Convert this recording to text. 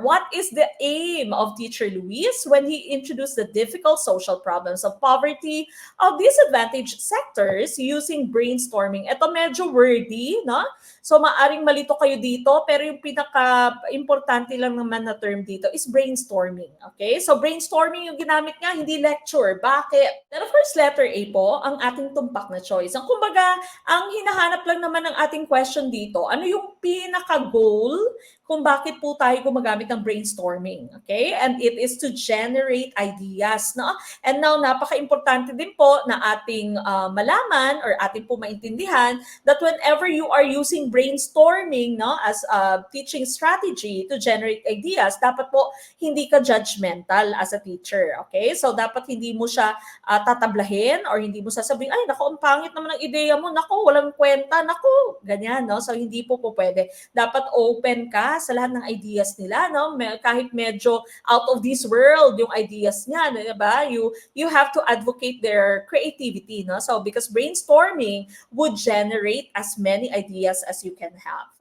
what is the aim of Teacher Luis when he introduced the difficult social problems of poverty of disadvantaged sectors using brainstorming? Ito medyo wordy, no? So maaring malito kayo dito, pero yung pinaka-importante lang naman na term dito is brainstorming. Okay? So brainstorming yung ginamit niya, hindi lecture. Bakit? Pero first letter A po, ang ating tumpak na choice. Ang kumbaga, ang hinahanap lang naman ng ating question dito, ano yung pinaka-goal kung bakit po tayo gumagamit ng brainstorming. Okay? And it is to generate ideas. No? And now, napaka-importante din po na ating malaman or ating po maintindihan that whenever you are using brainstorming no, as a teaching strategy to generate ideas, dapat po hindi ka judgmental as a teacher. Okay? So, dapat hindi mo siya tatablahin or hindi mo sasabihin, ay, naku, ang pangit naman ang ideya mo, naku, walang kwenta, naku, ganyan, no? So, hindi po pwede. Dapat open ka sa lahat ng ideas nila, no? Kahit medyo out of this world yung ideas niya, di ba? You have to advocate their creativity, no? So, because brainstorming would generate as many ideas as you can have.